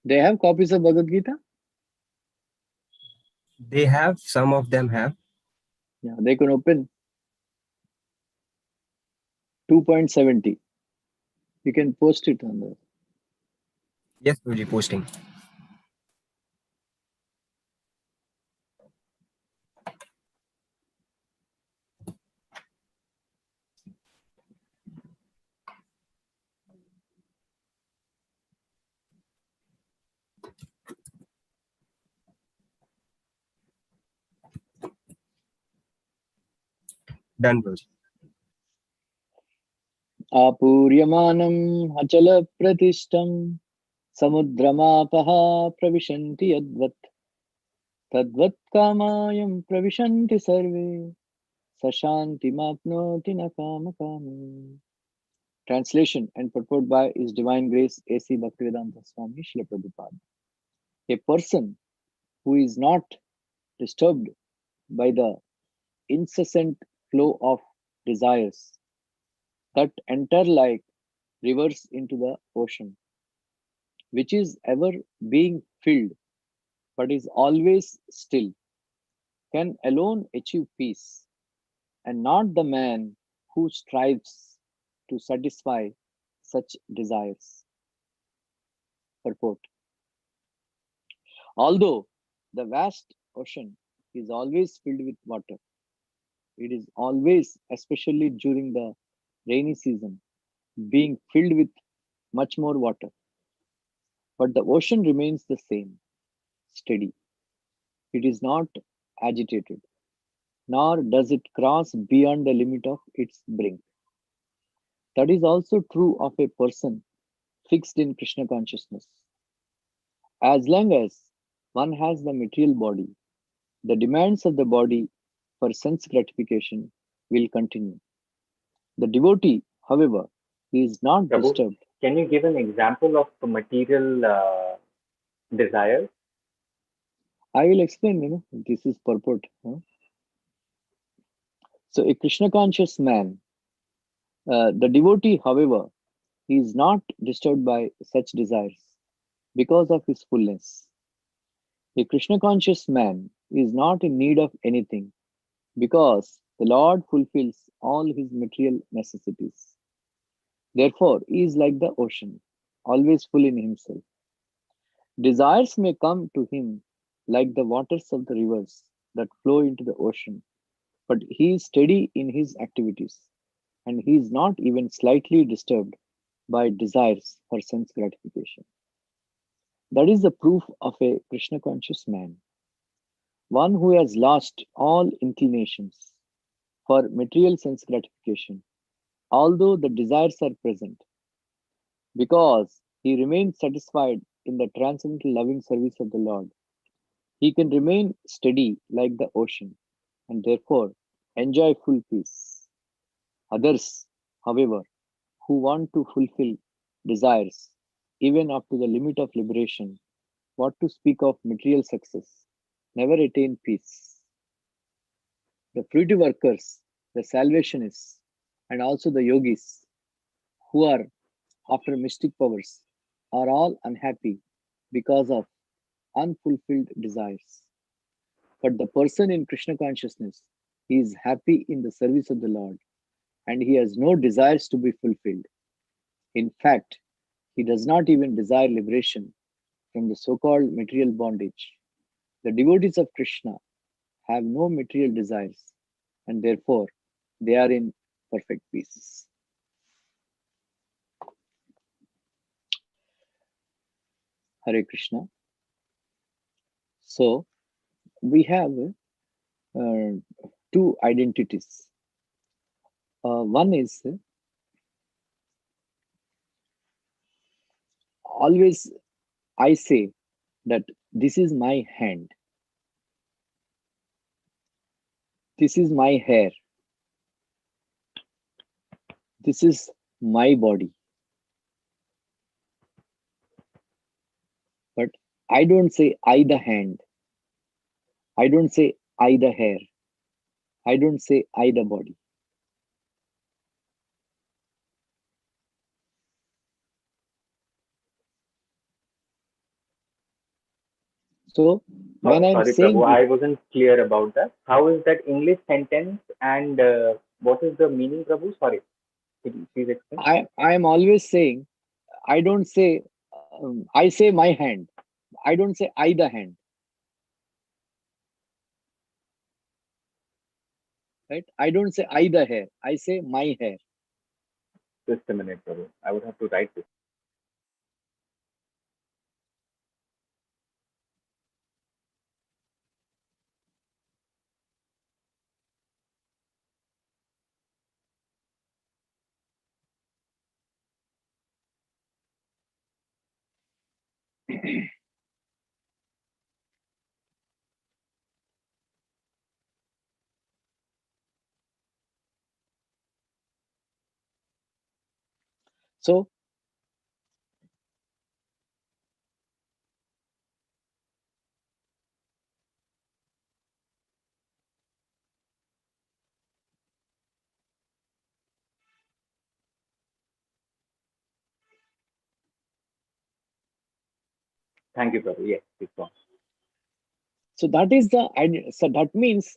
They have copies of Bhagavad Gita? They have, some of them have. Yeah, they can open 2.70. You can post it on the. Yes, Guruji, posting. Done, Guruji. Apuryamanam achala pratishtam samudramapaha pravishanti yadvat tadvat kamayam pravishanti sarve sashanti mapnoti nakamakami. Translation and purport by His Divine Grace A.C. Bhaktivedanta Swami Srila Prabhupada. A person who is not disturbed by the incessant flow of desires that enter like rivers into the ocean, which is ever being filled but is always still, can alone achieve peace, and not the man who strives to satisfy such desires. Purport. Although the vast ocean is always filled with water, it is always, especially during the rainy season, being filled with much more water. But the ocean remains the same, steady. It is not agitated, nor does it cross beyond the limit of its brink. That is also true of a person fixed in Krishna consciousness. As long as one has the material body, the demands of the body for sense gratification will continue. The devotee, however, is not Prabhu, disturbed. can you give an example of the material desires? I will explain, this is purport. So, a Krishna conscious man, the devotee, however, is not disturbed by such desires because of his fullness. A Krishna conscious man is not in need of anything because the Lord fulfills all his material necessities. Therefore, he is like the ocean, always full in himself. Desires may come to him like the waters of the rivers that flow into the ocean, but he is steady in his activities and he is not even slightly disturbed by desires for sense gratification. That is the proof of a Krishna conscious man, one who has lost all inclinations for material sense gratification, although the desires are present, because he remains satisfied in the transcendental loving service of the Lord. He can remain steady like the ocean and therefore enjoy full peace. Others, however, who want to fulfill desires even up to the limit of liberation, what to speak of material success, never attain peace. The fruity workers, the salvationists, and also the yogis who are after mystic powers are all unhappy because of unfulfilled desires. But the person in Krishna consciousness, he is happy in the service of the Lord and he has no desires to be fulfilled. In fact, he does not even desire liberation from the so called material bondage. The devotees of Krishna have no material desires and therefore they are in perfect peace. Hare Krishna. So we have uh, two identities. One is always I say that this is my hand, this is my hair, this is my body. But I don't say I the hand, I don't say I the hair, I don't say I the body. So when I'm Sorry, Prabhu, saying I wasn't clear about that. How is that English sentence and what is the meaning, Prabhu? Sorry, could you please explain? I am always saying, I don't say I say my hand. I don't say I the hand, right? I don't say I the hair. I say my hair. Just a minute, Prabhu. I would have to write this. So Thank you, Prabhu. Yes, please go on. so that is the so that means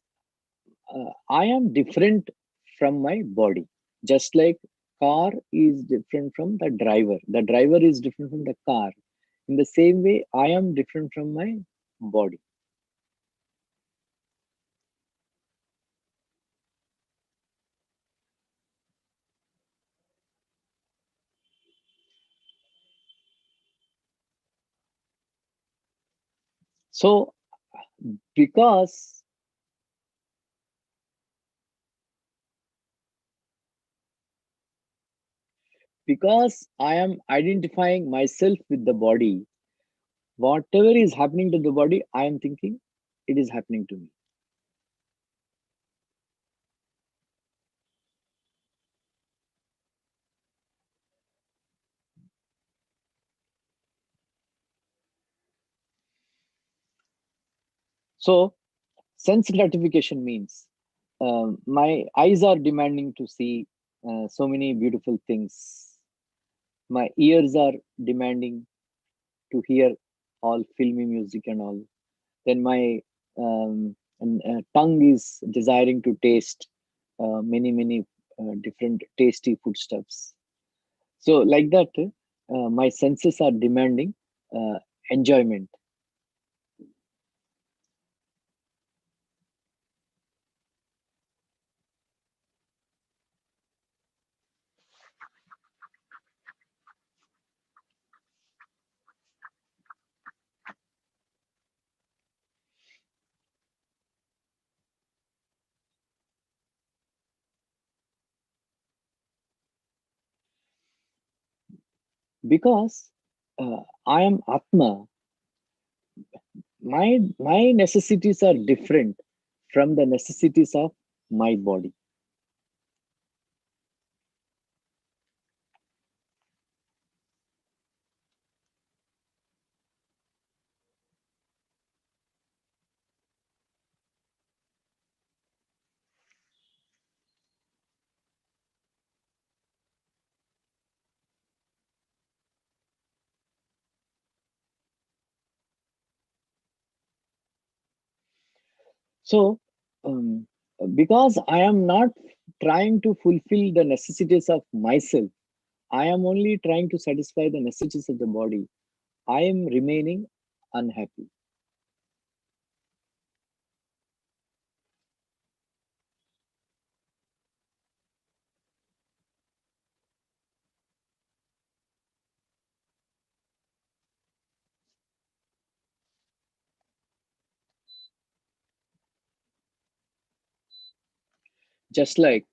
I am different from my body. Just like car is different from the driver. The driver is different from the car. In the same way, I am different from my body. So because because I am identifying myself with the body, whatever is happening to the body, I am thinking it is happening to me. So sense gratification means my eyes are demanding to see so many beautiful things. My ears are demanding to hear all filmy music and all. Then my tongue is desiring to taste many different tasty foodstuffs. So like that, my senses are demanding uh, enjoyment. Because I am Atma, my necessities are different from the necessities of my body. So, um, because I am not trying to fulfill the necessities of myself, I am only trying to satisfy the necessities of the body. I am remaining unhappy. Just like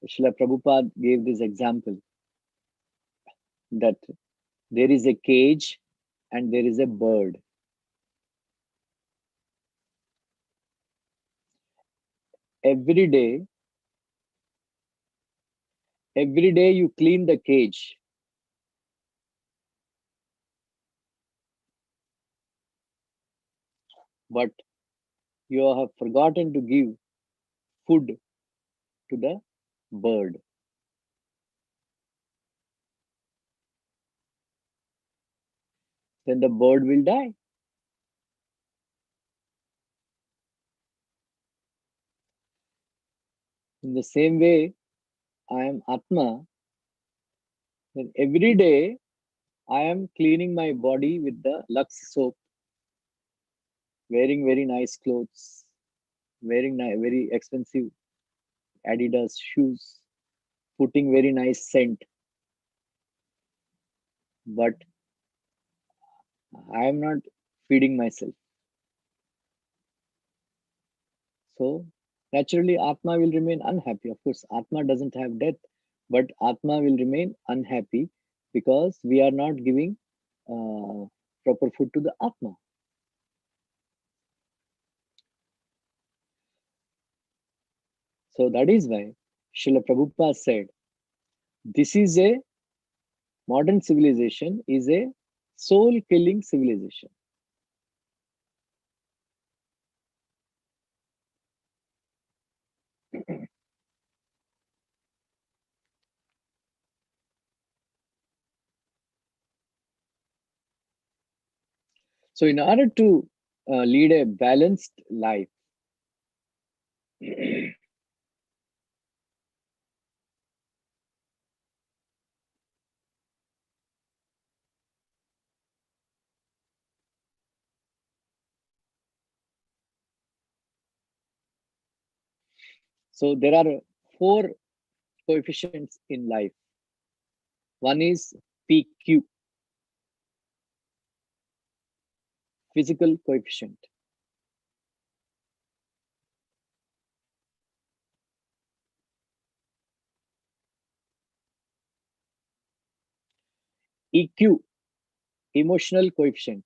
Srila Prabhupada gave this example that there is a cage and there is a bird. Every day, every day you clean the cage, but you have forgotten to give food to the bird. Then the bird will die. In the same way, I am Atma, then every day I am cleaning my body with the Lux soap, wearing very nice clothes, wearing very expensive Adidas shoes, putting very nice scent, but I am not feeding myself. So naturally, Atma will remain unhappy. Of course, Atma doesn't have death, but Atma will remain unhappy because we are not giving proper food to the Atma. So that is why Srila Prabhupada said, this is a modern civilization is a soul killing civilization. So, in order to lead a balanced life, so there are four coefficients in life. One is PQ, physical coefficient. EQ, emotional coefficient.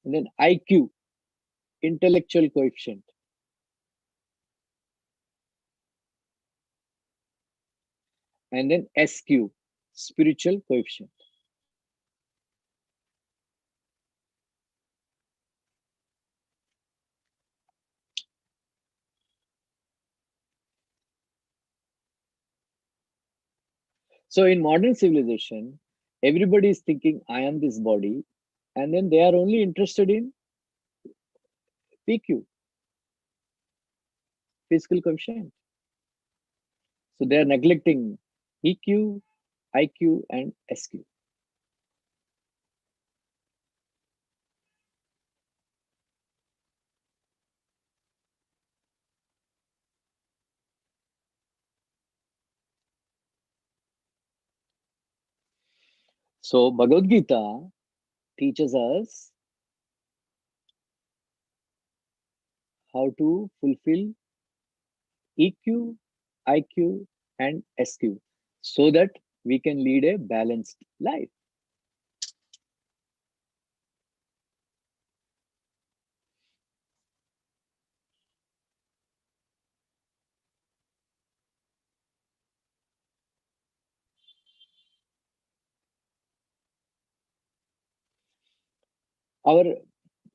And then IQ, intellectual coefficient. And then SQ, spiritual coefficient. So in modern civilization, everybody is thinking, I am this body, and then they are only interested in PQ, physical coefficient. So they are neglecting EQ, IQ, and SQ. So Bhagavad Gita teaches us how to fulfill EQ, IQ, and SQ so that we can lead a balanced life. Our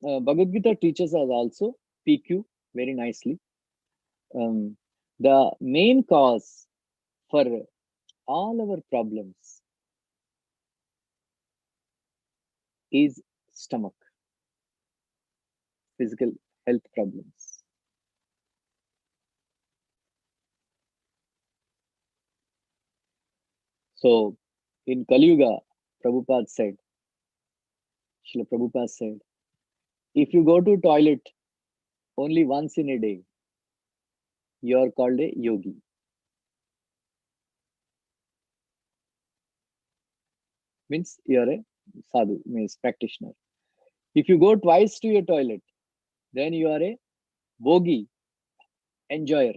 Bhagavad Gita teaches us also PQ very nicely. The main cause for all our problems is stomach, physical health problems. So in Kali Yuga, Prabhupada said, Srila Prabhupada said, if you go to toilet only once in a day, you are called a yogi. Means you are a sadhu, means practitioner. If you go twice to your toilet, then you are a bogi, enjoyer.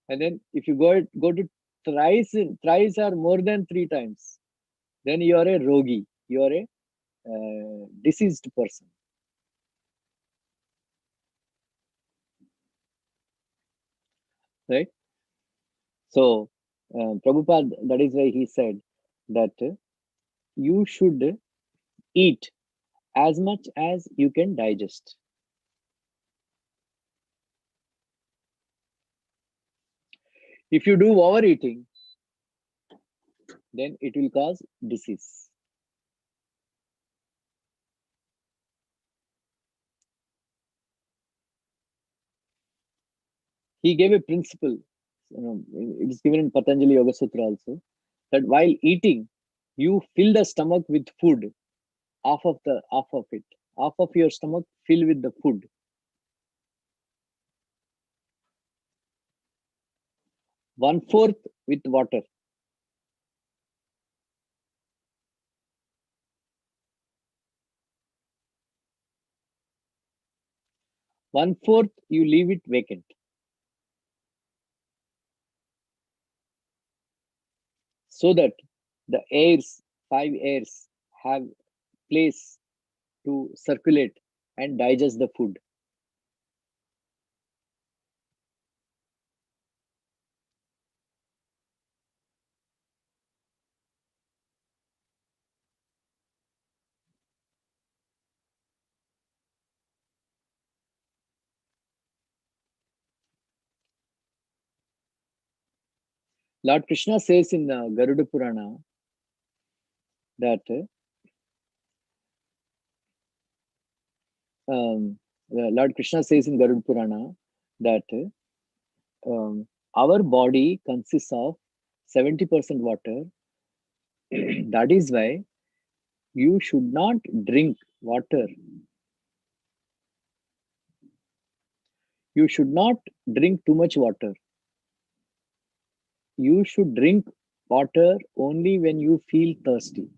And then if you go to thrice or more than three times, then you are a rogi. You are a diseased person. Right? So Prabhupada, that is why he said that you should eat as much as you can digest. If you do overeating, then it will cause disease. He gave a principle, it is given in Patanjali Yoga Sutra also, that while eating, you fill the stomach with food, half of your stomach fill with the food, one fourth with water, one fourth you leave it vacant, so that the airs, five airs, have place to circulate and digest the food. Lord Krishna says in Garuda Purana that Lord Krishna says in Garuda Purana that our body consists of 70% water. That is why you should not drink water. You should not drink too much water. You should drink water only when you feel thirsty.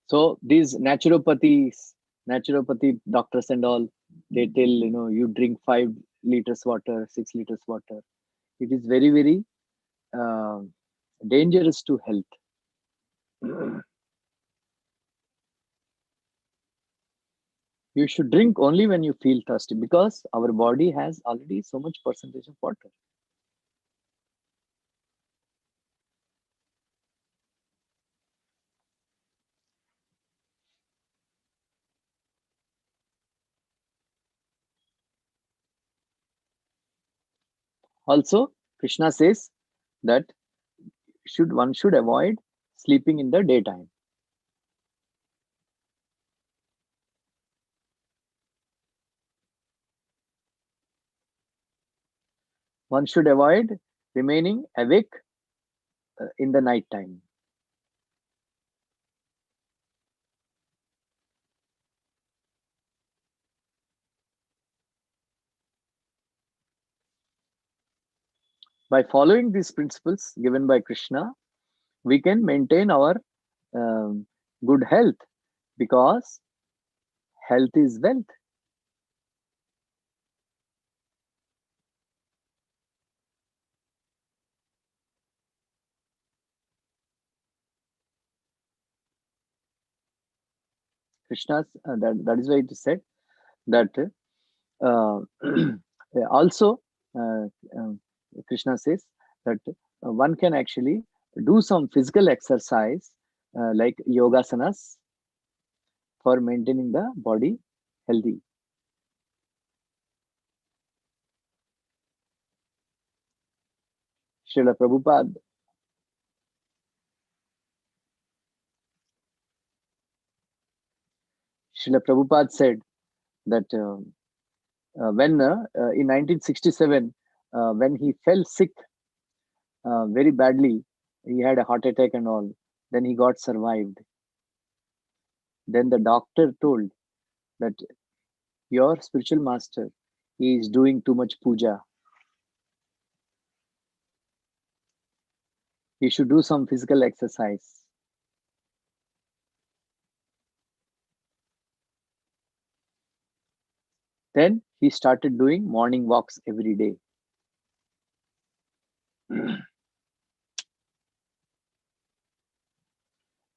So these naturopathy doctors and all, they tell you drink 5 liters water, 6 liters water. It is very very uh, dangerous to health. You should drink only when you feel thirsty because our body has already so much percentage of water. Also, Krishna says that one should avoid sleeping in the daytime. One should avoid remaining awake in the night time. By following these principles given by Krishna, we can maintain our um, good health because health is wealth. Krishna's that is why it is said that uh, also uh, um, Krishna says that one can actually do some physical exercise like yogasanas for maintaining the body healthy. Srila Prabhupada Srila Prabhupada said that when in 1967 when he fell sick very badly, he had a heart attack and all, then he got survived. Then the doctor told that your spiritual master is doing too much puja. He should do some physical exercise. Then he started doing morning walks every day.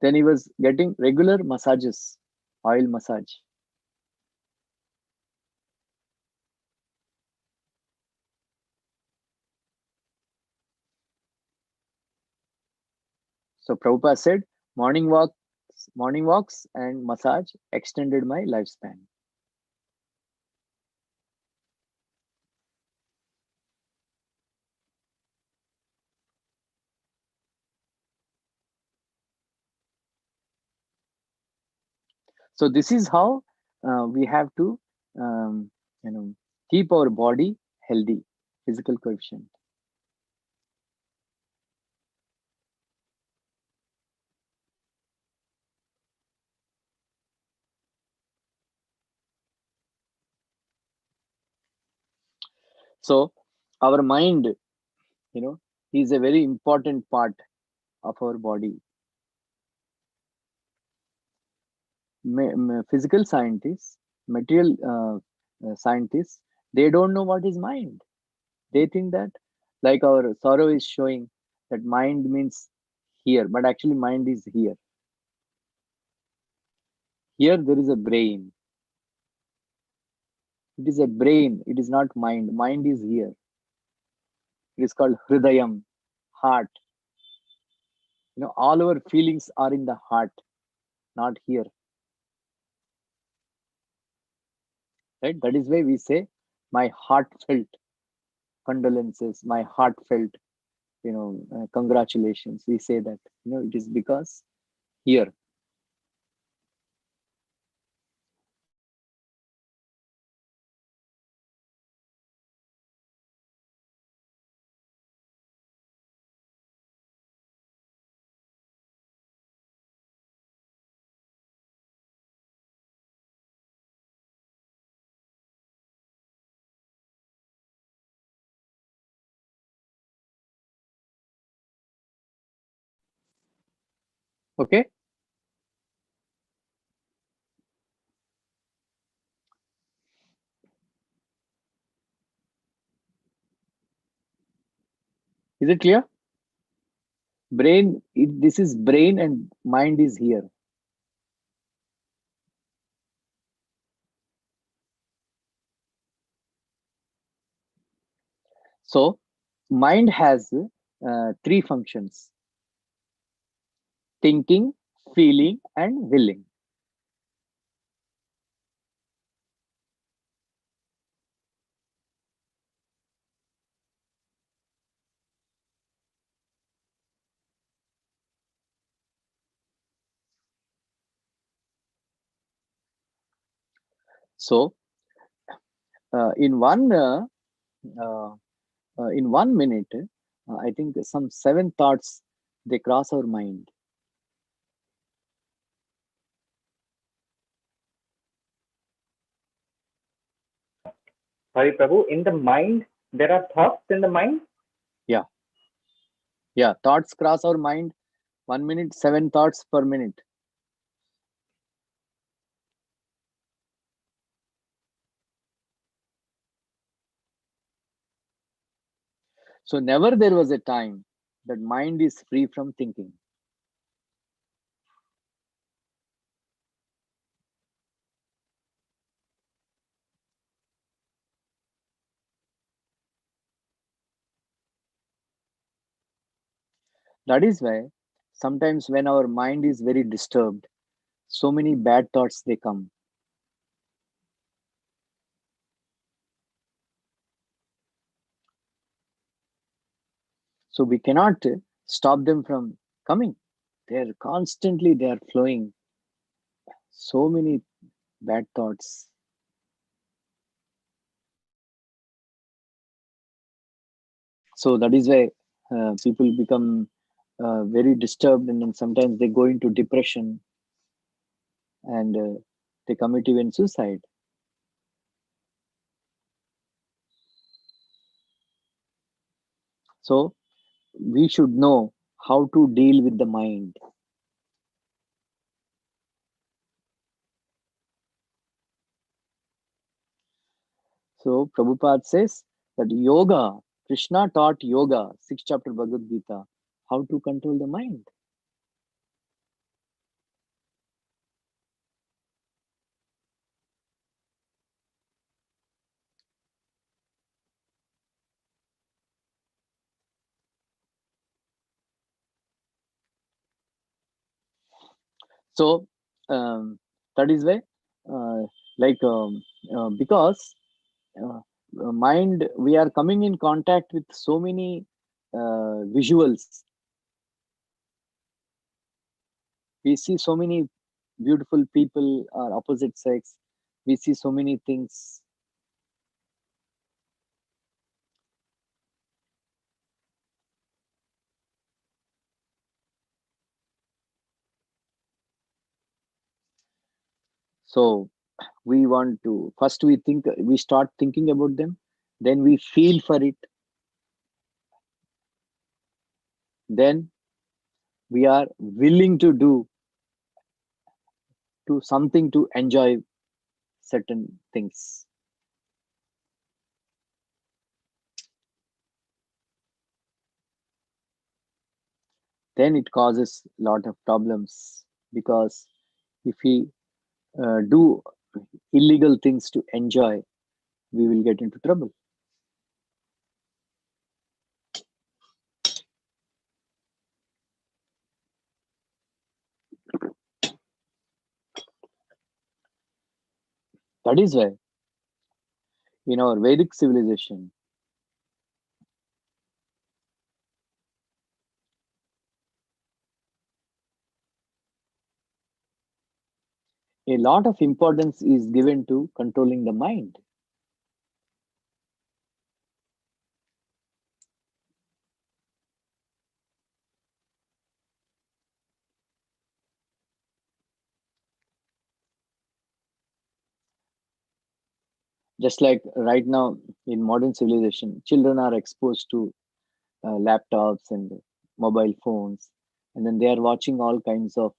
Then he was getting regular massages, oil massage. So Prabhupada said, morning walks and massage extended my lifespan. So this is how we have to, um, you know, keep our body healthy, physical coefficient. So our mind, is a very important part of our body. Physical scientists, material scientists, they don't know what is mind. They think that, like our sorrow is showing, that mind means here, but actually mind is here. Here there is a brain. It is a brain. It is not mind. Mind is here. It is called hridayam, heart. All our feelings are in the heart, not here. Right? That is why we say, my heartfelt condolences, my heartfelt, congratulations. We say that, it is because here. Okay. Is it clear? Brain, this is brain and mind is here. So mind has three functions: thinking, feeling, and willing. So uh, in one uh, uh, in 1 minute, I think some 7 thoughts they cross our mind. Sorry, Prabhu. In the mind, there are thoughts in the mind. Yeah, yeah. Thoughts cross our mind. 1 minute, 7 thoughts per minute. So never there was a time that mind is free from thinking. That is why sometimes when our mind is very disturbed, so many bad thoughts they come. So we cannot stop them from coming. They are flowing. So many bad thoughts. So that is why people become very disturbed, and then sometimes they go into depression, and they commit even suicide. So we should know how to deal with the mind. So Prabhupada says that yoga, Krishna taught yoga, 6th chapter Bhagavad Gita, how to control the mind. So that is why, uh, like because mind, we are coming in contact with so many visuals. We see so many beautiful people or opposite sex. We see so many things. So we want to first, we start thinking about them, then we feel for it, then we are willing to do something to enjoy certain things. Then it causes a lot of problems, because if we do illegal things to enjoy, we will get into trouble. That is why in our Vedic civilization, a lot of importance is given to controlling the mind. Just like right now in modern civilization, children are exposed to laptops and mobile phones, and then they are watching all kinds of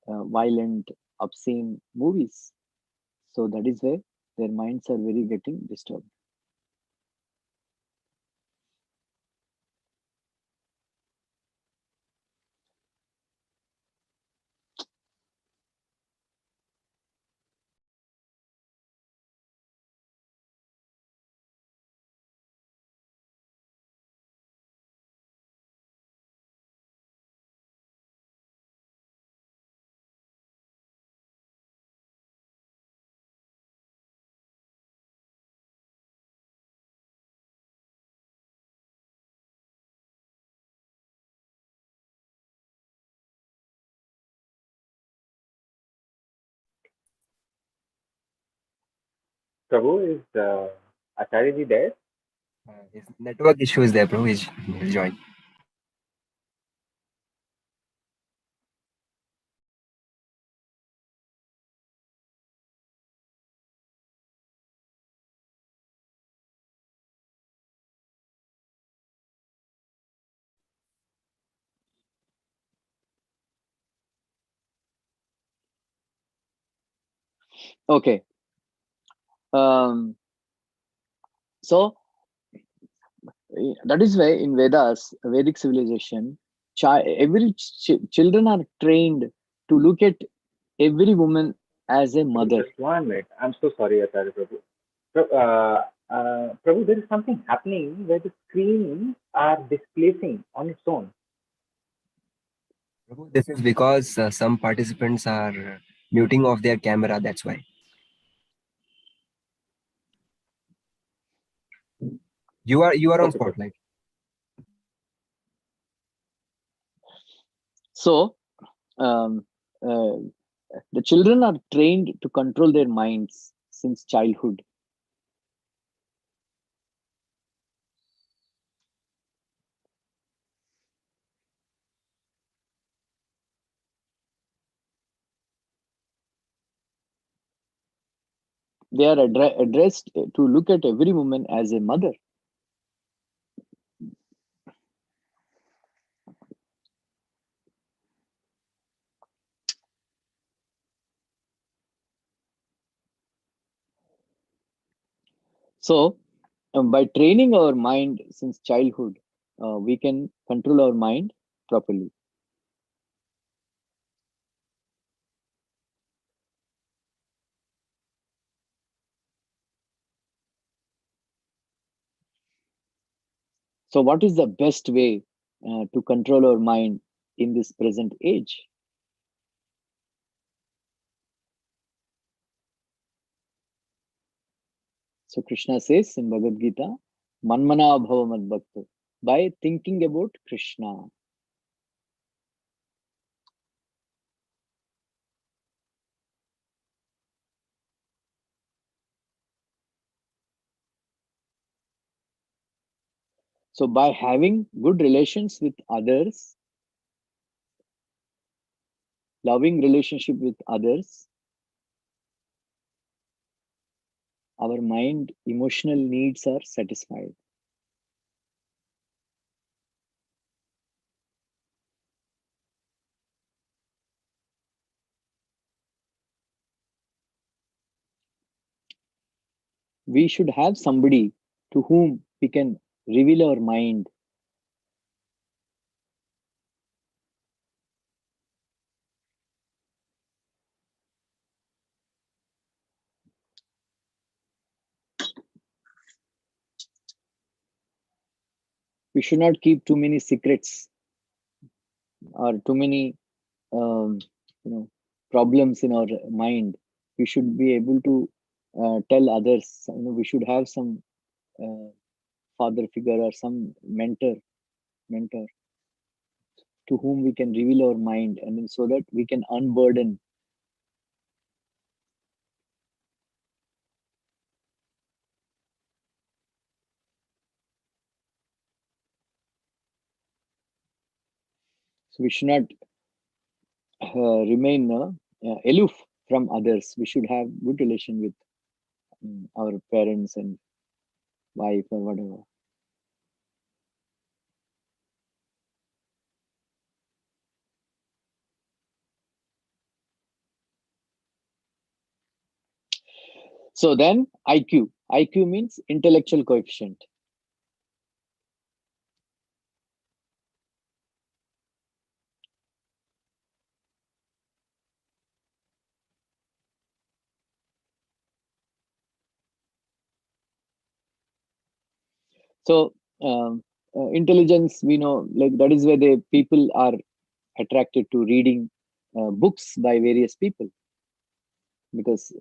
violent, obscene movies. So that is where their minds are very getting disturbed. Prabhu, is Acharya ji there? His network issue is there, bro. He'll join. Okay. So that is why in Vedas, Vedic civilization, children are trained to look at every woman as a Prabhu, mother. just 1 minute. I'm so sorry, Acharya Prabhu. Prabhu, there is something happening where the screens are displacing on its own. Prabhu, this is because some participants are muting off their camera. That's why. You are on Okay, Prabhu. spotlight. So um, uh, the children are trained to control their minds since childhood. They are addressed to look at every woman as a mother. So, by training our mind since childhood, we can control our mind properly. So, what is the best way to control our mind in this present age? So Krishna says in Bhagavad Gita, Manmana bhava madbhakta, by thinking about Krishna. So by having good relations with others, loving relationship with others, our mind emotional needs are satisfied. We should have somebody to whom we can reveal our mind. We should not keep too many secrets or too many um, problems in our mind. We should be able to tell others. We should have some uh, father figure or some mentor to whom we can reveal our mind, and then so that we can unburden. So we should not remain aloof from others. We should have good relation with our parents and wife or whatever. So then IQ. IQ means intellectual coefficient. So intelligence, we know, like that is where the people are attracted to reading books by various people, because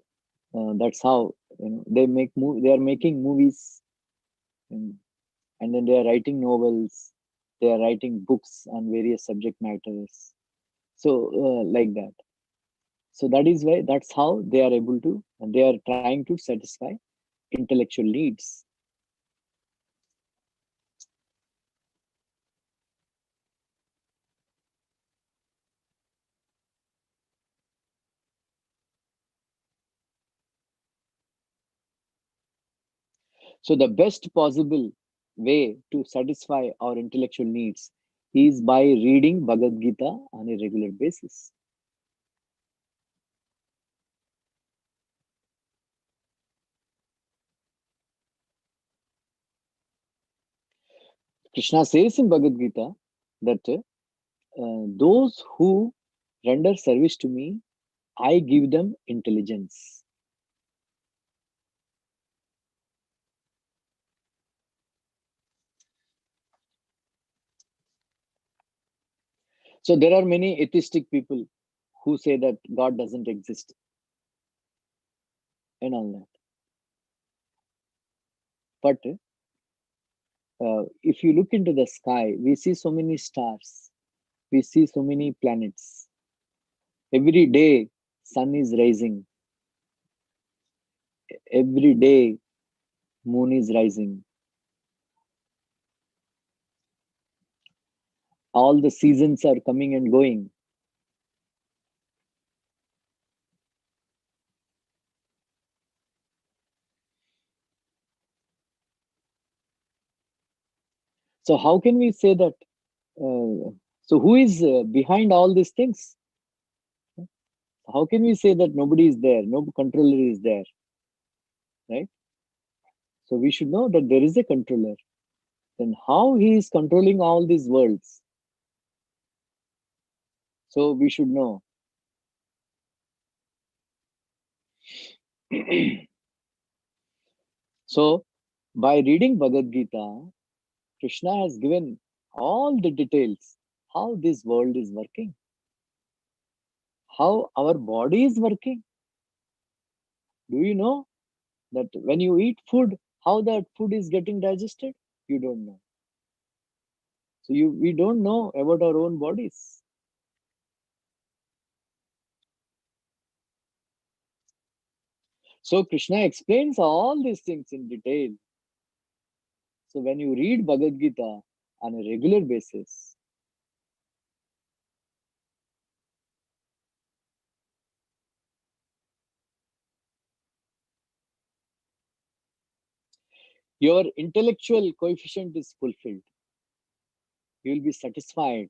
that's how they are making movies, and, and then they are writing novels, they are writing books on various subject matters. So like that. So that is why that's how they are able to, and they are trying to satisfy intellectual needs. So the best possible way to satisfy our intellectual needs is by reading Bhagavad Gita on a regular basis. Krishna says in Bhagavad Gita that those who render service to me, I give them intelligence. So there are many atheistic people who say that God doesn't exist and all that. But if you look into the sky, we see so many stars, we see so many planets. Every day, sun is rising. Every day, moon is rising. All the seasons are coming and going. So how can we say that? So who is behind all these things? How can we say that nobody is there, no controller is there, right? So we should know that there is a controller. Then how he is controlling all these worlds? So we should know. So by reading Bhagavad Gita, Krishna has given all the details how this world is working, how our body is working. Do you know That when you eat food, how that food is getting digested, you don't know. So we don't know about our own bodies. So Krishna explains all these things in detail. So when you read Bhagavad Gita on a regular basis, your intellectual coefficient is fulfilled. You will be satisfied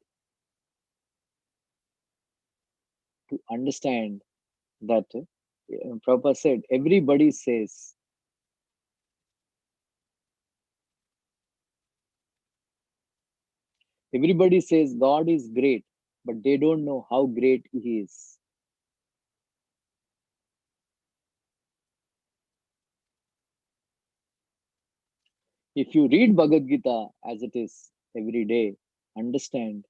to understand that Prabhupada said, everybody says God is great, but they don't know how great He is. If you read Bhagavad Gita as it is every day, understand,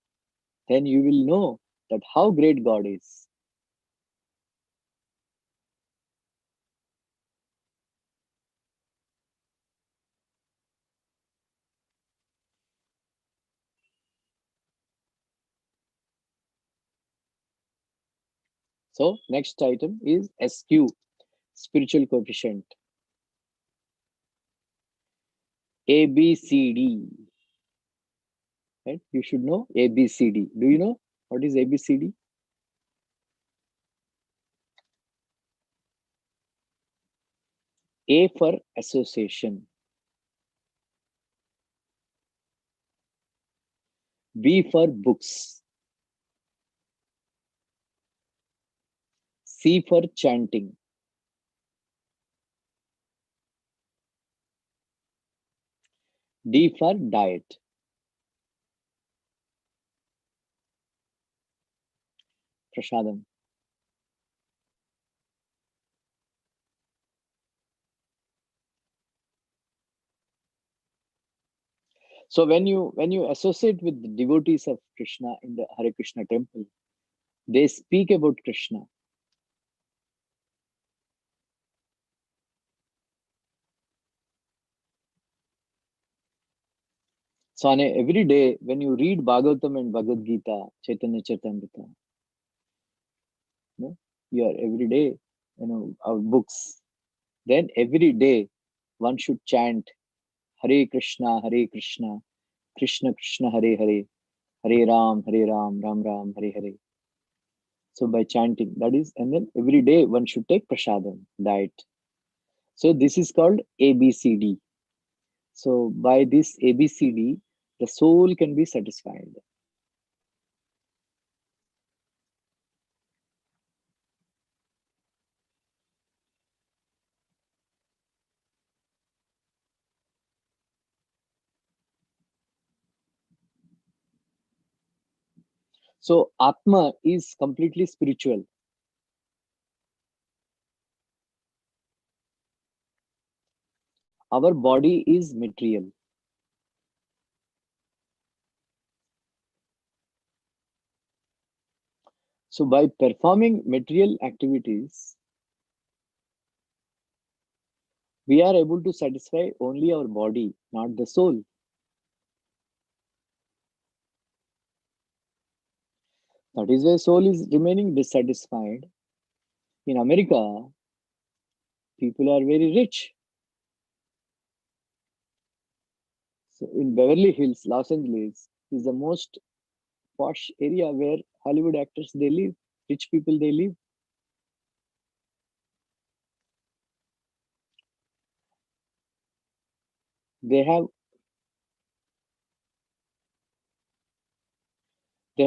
then you will know that how great God is. So next item is SQ, spiritual coefficient. ABCD. Right? You should know ABCD. Do you know what is ABCD? A for association. B for books. C for chanting. D for diet. Prasadam. So when you associate with the devotees of Krishna in the Hare Krishna temple, they speak about Krishna. So on every day, when you read Bhagavatam and Bhagavad Gita, Chaitanya Charitamrita, your every day, our books, then every day one should chant Hare Krishna, Krishna Krishna, Hare Hare, Hare Ram, Ram Ram, Hare Hare. So by chanting, that is, and then every day one should take prasadam, diet. So this is called ABCD. So by this ABCD, the soul can be satisfied. So Atma is completely spiritual. Our body is material. So by performing material activities, we are able to satisfy only our body, not the soul. That is why soul is remaining dissatisfied. In America, people are very rich. So in Beverly Hills, Los Angeles is the most posh area where Hollywood actors they live, rich people they live. They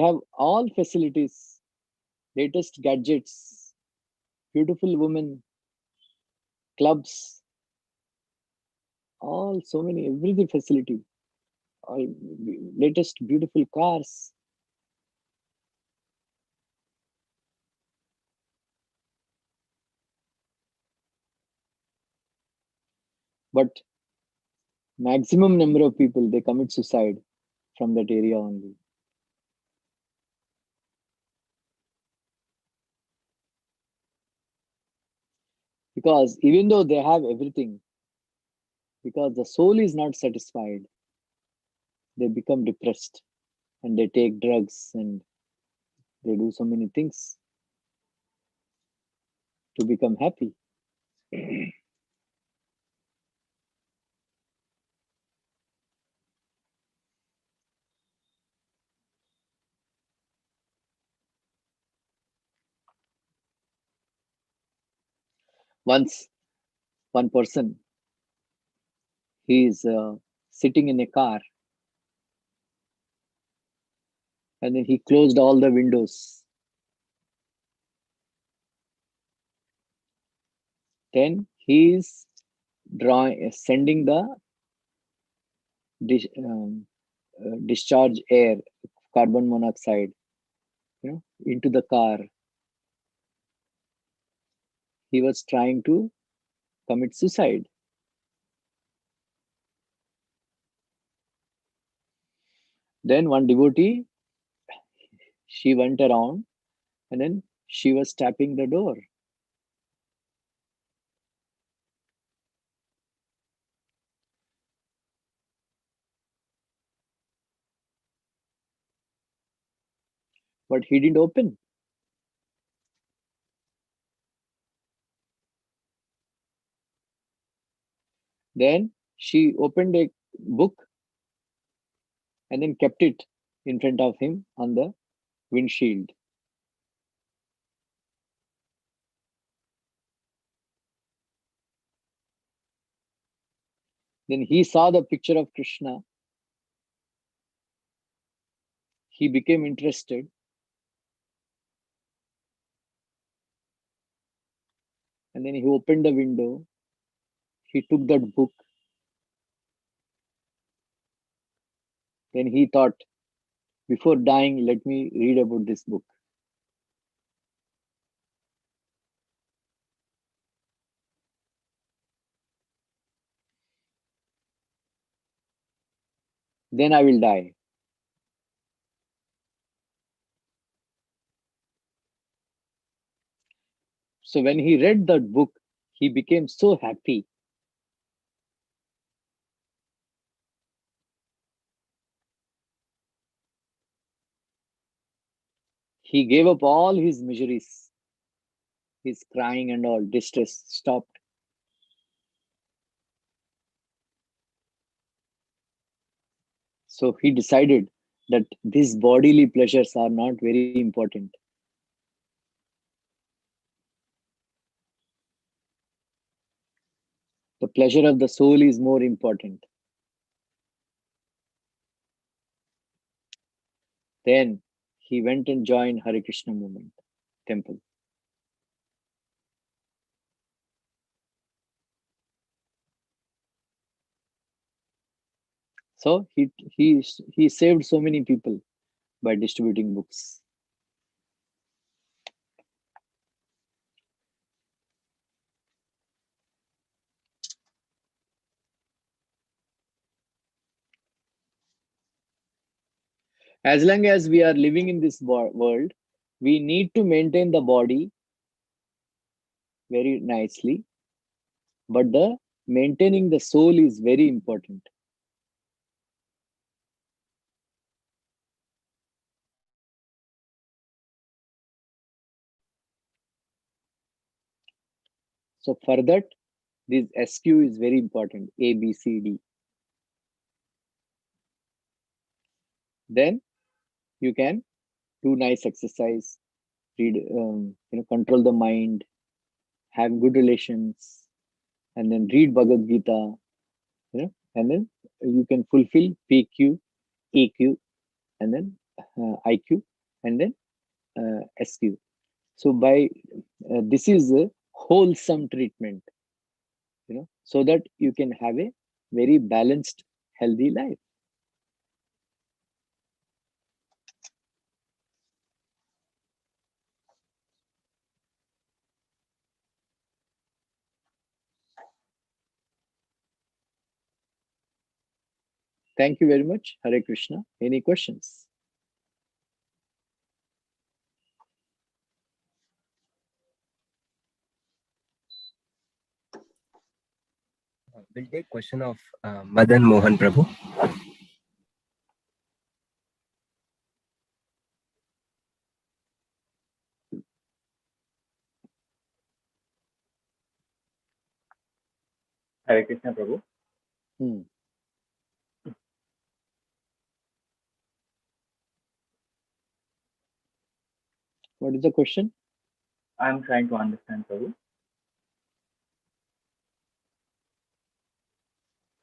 have all facilities, latest gadgets, beautiful women, clubs, all so many everything facility, all latest beautiful cars. But maximum number of people they commit suicide from that area only. Because even though they have everything, because the soul is not satisfied, they become depressed and they take drugs and they do so many things to become happy. Once, one person, he is sitting in a car and then he closed all the windows. Then he is sending the discharge air, carbon monoxide, into the car. He was trying to commit suicide. Then one devotee, she went around and then she was tapping the door. But he didn't open. Then she opened a book and then kept it in front of him on the windshield. Then he saw the picture of Krishna. He became interested. And then he opened the window. He took that book. Then he thought, before dying, let me read about this book. Then I will die. So when he read that book, he became so happy. He gave up all his miseries. His crying and all distress stopped. So he decided that these bodily pleasures are not very important. The pleasure of the soul is more important. Then he went and joined Hare Krishna movement temple. So he saved so many people by distributing books. As long as we are living in this world, we need to maintain the body very nicely, but the maintaining the soul is very important. So for that, this SQ is very important. A, B, C, D. Then you can do nice exercise, read, control the mind, have good relations, and then read Bhagavad Gita, and then you can fulfill PQ, EQ, and then IQ, and then SQ. So by this is a wholesome treatment, so that you can have a very balanced, healthy life. Thank you very much. Hare Krishna. Any questions? We'll take question of Madan Mohan Prabhu. Hare Krishna, Prabhu. Hmm. What is the question? I'm trying to understand, Prabhu.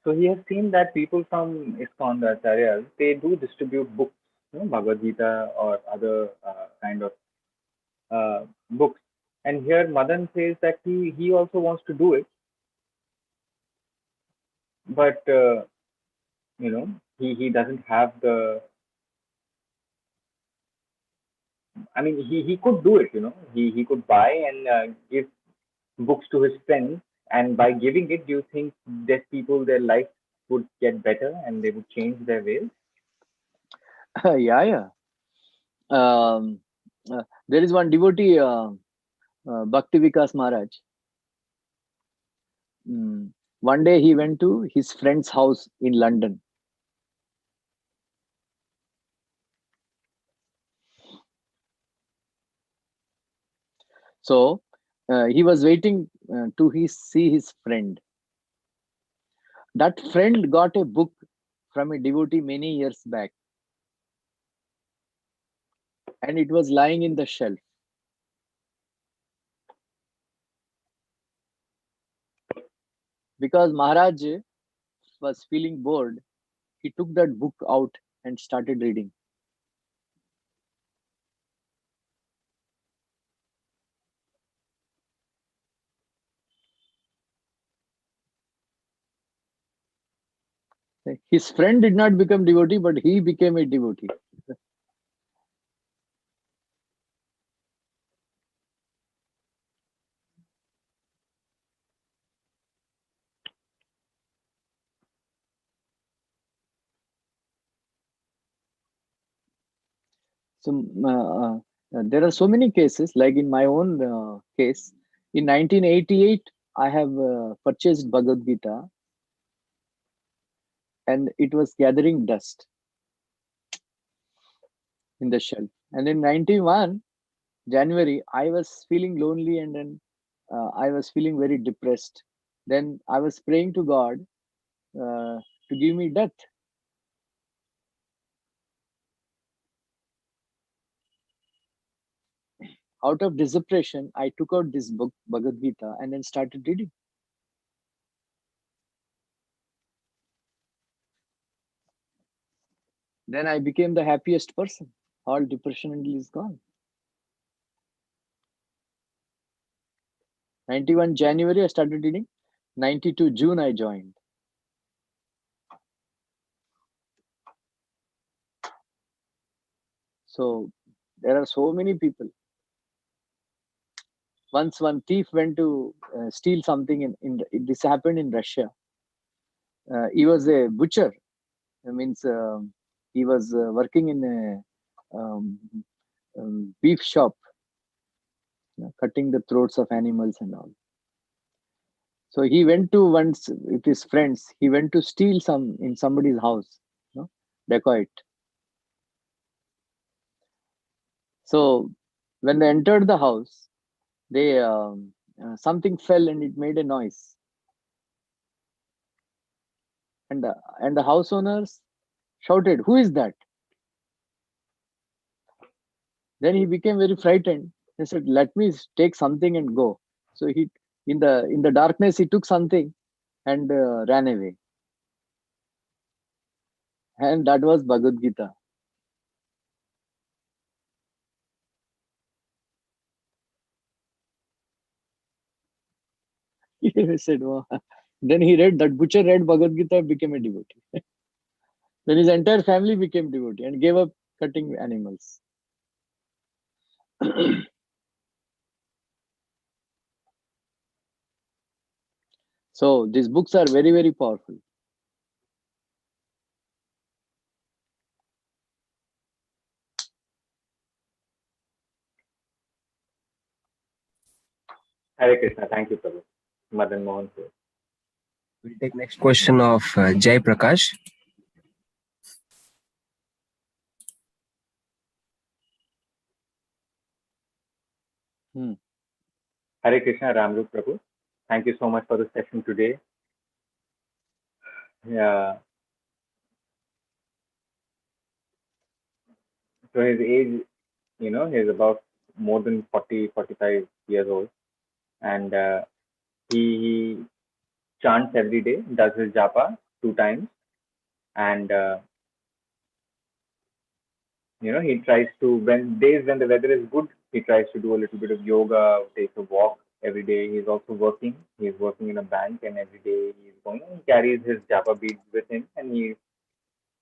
So he has seen that people from ISKCON, the Acharyas, they do distribute books, Bhagavad Gita or other kind of books. And here Madan says that he also wants to do it, but he doesn't have the. I mean, he could do it. He could buy and give books to his friends, and by giving it, do you think that people their life would get better and they would change their ways? Yeah, yeah. There is one devotee, Bhakti Vikas Maharaj. One day he went to his friend's house in London. So he was waiting to see his friend. That friend got a book from a devotee many years back, and it was lying in the shelf. Because Maharaj was feeling bored, he took that book out and started reading. His friend did not become devotee, but he became a devotee. So there are so many cases, like in my own case. In 1988, I have purchased Bhagavad Gita, and it was gathering dust in the shelf. And in 91 January, I was feeling lonely, and then I was feeling very depressed. Then I was praying to God to give me death. Out of desperation, I took out this book, Bhagavad Gita, and then started reading. Then I became the happiest person. All depression is gone. 91 January, I started reading. 92 June, I joined. So there are so many people. Once one thief went to steal something this happened in Russia. He was a butcher. That means he was working in a beef shop, cutting the throats of animals and all. So he went to once with his friends. He went to steal some in somebody's house, dacoit. So when they entered the house, they something fell and it made a noise, and the house owners shouted, "Who is that?" Then he became very frightened. He said, "Let me take something and go." So he, in the darkness, he took something and ran away. And that was Bhagavad Gita. He said, "Wow." Then he read that butcher read Bhagavad Gita, became a devotee. Then his entire family became devotee and gave up cutting animals. So these books are very, very powerful. Hare Krishna. Thank you, Prabhu. Madan Mohan sir. We'll take next question of Jay Prakash. Hmm. Hare Krishna, Ramru Prabhu. Thank you so much for the session today. Yeah. So his age, he's about more than 40, 45 years old. And he chants every day, does his japa 2 times. And, he tries to, when days when the weather is good, he tries to do a little bit of yoga, takes a walk every day. He's also working. He's working in a bank, and every day he's going, he carries his japa beads with him,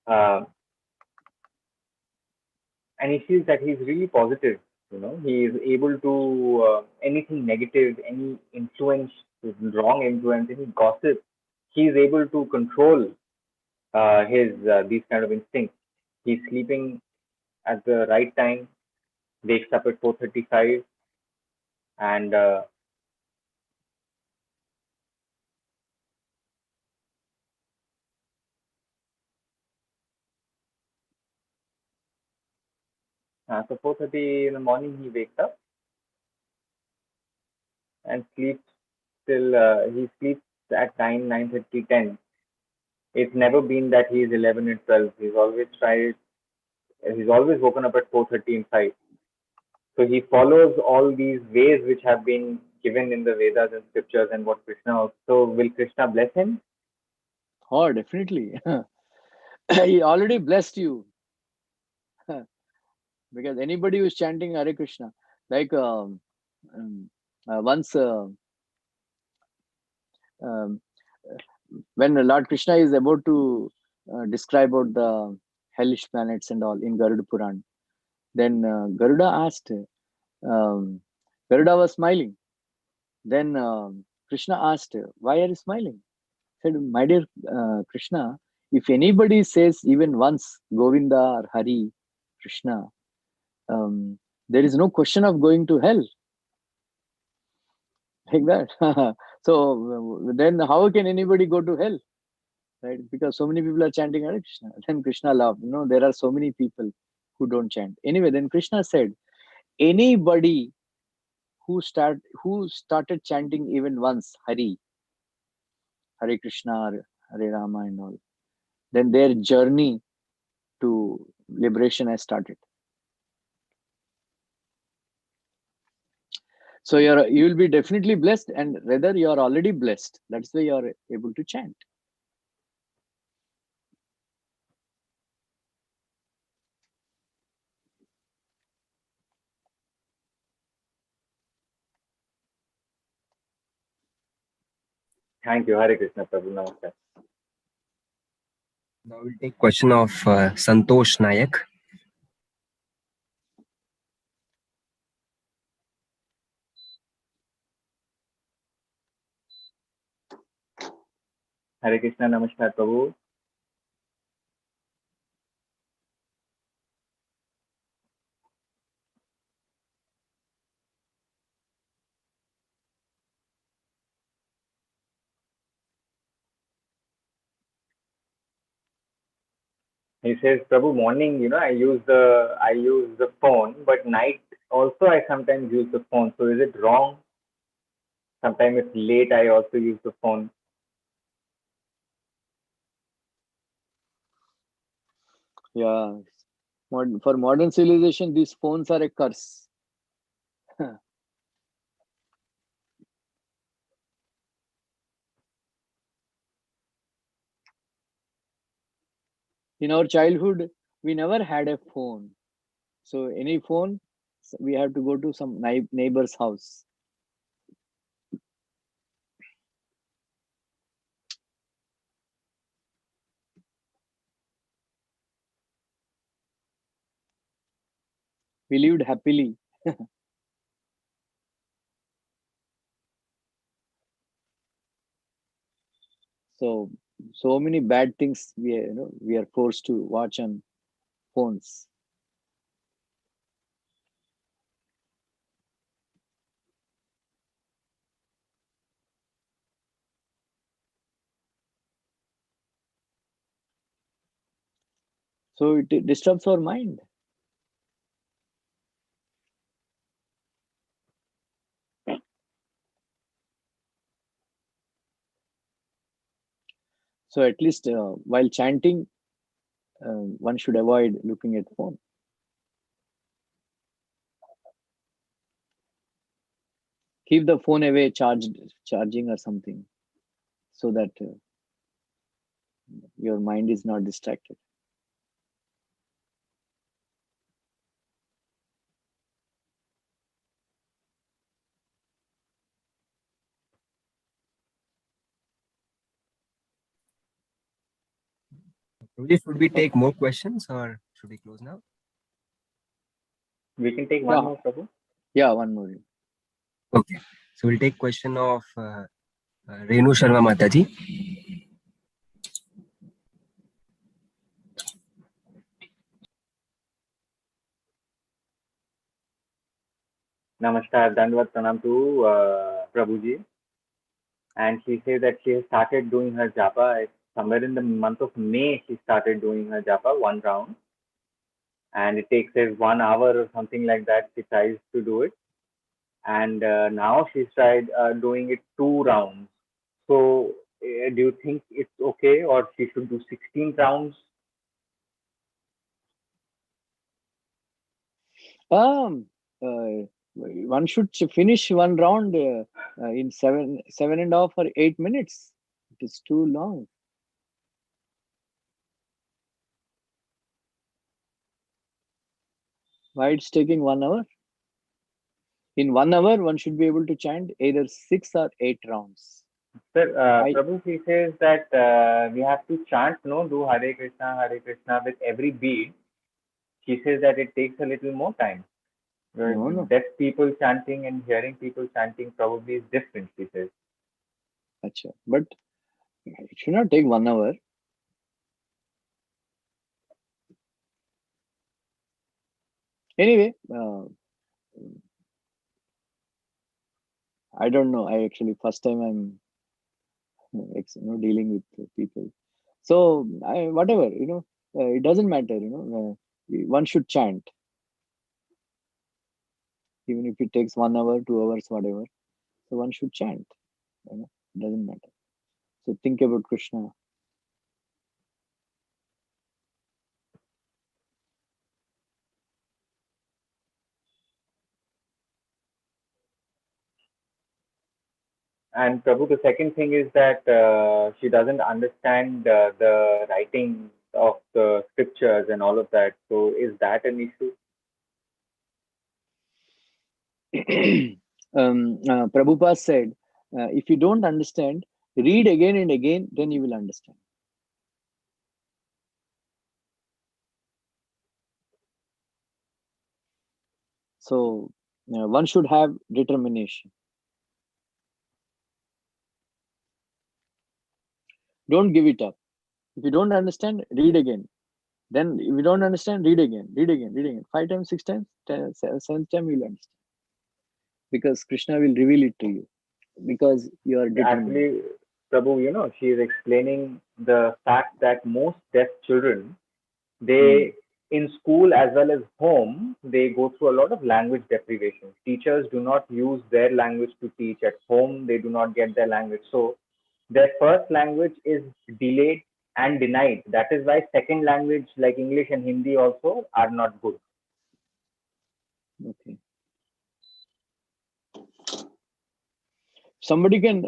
uh, and he feels that he's really positive. He is able to anything negative, any influence, wrong influence, any gossip. He is able to control his these kind of instincts. He's sleeping at the right time, wakes up at 4:35, and so 4:30 in the morning he wakes up and sleeps till he sleeps at 9:30, 10. It's never been that he's 11 and 12. He's always tried. He's always woken up at 4:30 and 5. So he follows all these ways which have been given in the Vedas and scriptures, and what Krishna also will Krishna bless him? Oh, definitely. He already blessed you. Because anybody who's chanting Hare Krishna, like um, once um, when Lord Krishna is about to describe about the hellish planets and all in Garuda Puran, then Garuda asked, um, Garuda was smiling. Then Krishna asked, why are you smiling? Said, my dear Krishna, if anybody says even once Govinda or Hari, Krishna, there is no question of going to hell. Like that. So then how can anybody go to hell? Right? Because so many people are chanting Hare Krishna. Then Krishna laughed. There are so many people who don't chant. Anyway, then Krishna said, anybody who started chanting even once Hari, Hare Krishna, or Hare Rama and all, then their journey to liberation has started. So you will be definitely blessed, and rather you are already blessed. That's why you are able to chant. Thank you, Hare Krishna Prabhu. Namaskar. Now we'll take question of Santosh Nayak. Hare Krishna, Namaskar Prabhu. He says, Prabhu, morning, I use the phone, but night also I sometimes use the phone. So is it wrong? Sometimes it's late, I also use the phone. Yeah. For modern civilization, these phones are a curse. In our childhood, we never had a phone. So any phone, we have to go to some neighbor's house. We lived happily. So many bad things we are forced to watch on phones. So it disturbs our mind. So at least while chanting, one should avoid looking at phone. Keep the phone away, charging or something, so that your mind is not distracted. Should we take more questions or should we close now? We can take one Yeah. more, Prabhu. Yeah, one more. Okay. So we'll take question of Renu Sharma Mataji. Namaskar, Dandvat Pranam to Prabhuji. And she says that she has started doing her japa. Somewhere in the month of May, she started doing her japa, one round. And it takes her 1 hour or something like that. She tries to do it. And now she's tried doing it 2 rounds. So, do you think it's okay, or she should do 16 rounds? Um, uh, one should finish one round in 7.5 or 8 minutes. It is too long. Why it's taking 1 hour? In 1 hour, one should be able to chant either 6 or 8 rounds. Sir, I Prabhu, she says that we have to chant, no, do Hare Krishna with every beat. She says that it takes a little more time. no. Deaf people chanting and hearing people chanting probably is different, she says. Acha. But it should not take 1 hour. Anyway, I don't know. I actually first time I'm dealing with people. So whatever, it doesn't matter. One should chant even if it takes 1 hour, 2 hours, whatever. So one should chant. It doesn't matter. So think about Krishna. And Prabhu, the second thing is that she doesn't understand the writing of the scriptures and all of that. So is that an issue? Prabhupada said, if you don't understand, read again and again, then you will understand. So one should have determination. Don't give it up. If you don't understand, read again. Then if you don't understand, read again, read again, read again. 5 times, 6 times, seventh time you'll understand. Because Krishna will reveal it to you. Because you are determined. Actually, Prabhu, she is explaining the fact that most deaf children, they in school as well as home, they go through a lot of language deprivation. Teachers do not use their language to teach at home. They do not get their language. So their first language is delayed and denied. That is why second language like English and Hindi also are not good. Okay. Somebody can,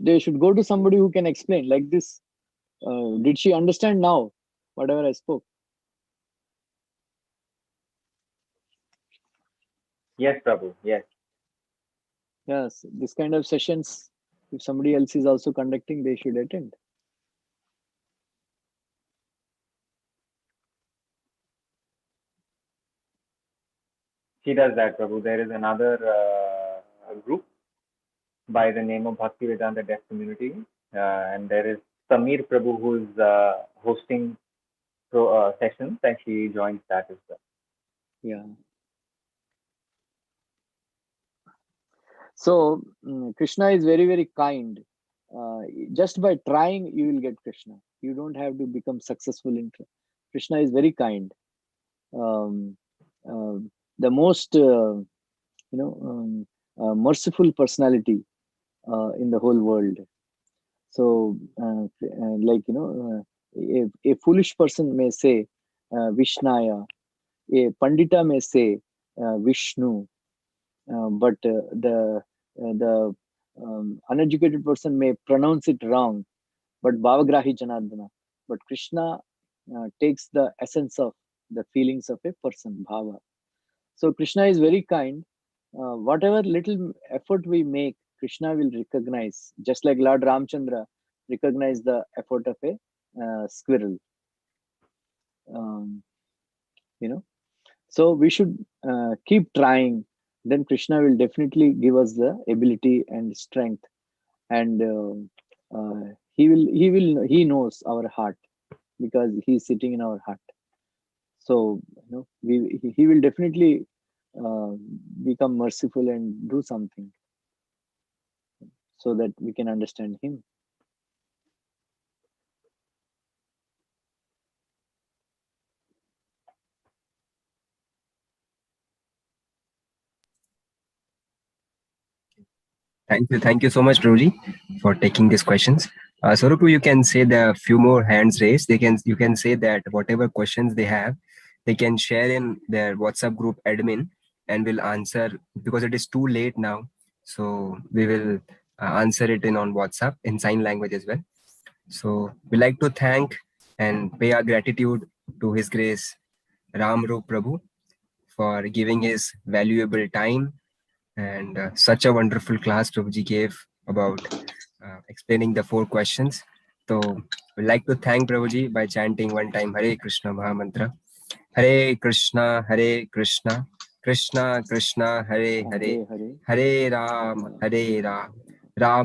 they should go to somebody who can explain like this. Did she understand now whatever I spoke? Yes, Prabhu. Yes. Yes, this kind of sessions, if somebody else is also conducting, they should attend. She does that, Prabhu. There is another group by the name of Bhakti Vedanta Deaf Community, and there is Samir Prabhu who is hosting sessions, and she joins that as well. Yeah. So Krishna is very, very kind. Just by trying, you will get Krishna. You don't have to become successful in Krishna is very kind. Um, the most merciful personality in the whole world. So, a foolish person may say Vishnaya, a Pandita may say Vishnu, but the uneducated person may pronounce it wrong, but Bhavagrahi Janardana. But Krishna takes the essence of the feelings of a person, Bhava. So Krishna is very kind. Whatever little effort we make, Krishna will recognize, just like Lord Ramchandra recognized the effort of a squirrel. Um, you know, so we should keep trying. Then Krishna will definitely give us the ability and strength, and he knows our heart because he is sitting in our heart. So he will definitely uh, become merciful and do something so that we can understand him. Thank you so much, Prabhuji, for taking these questions. Swarupu, you can say the few more hands raised. You can say that whatever questions they have, they can share in their WhatsApp group admin, and will answer because it is too late now. So we will answer it in on WhatsApp in sign language as well. So we like to thank and pay our gratitude to His Grace Ram Rup Prabhu for giving his valuable time, and such a wonderful class Prabhuji gave about explaining the 4 questions. So we'd like to thank Prabhuji by chanting one time Hare Krishna Mahamantra. Hare Krishna, Hare Krishna, Krishna Krishna, Hare Hare, Hare Hare, Hare Ram, Hare Ram, Ram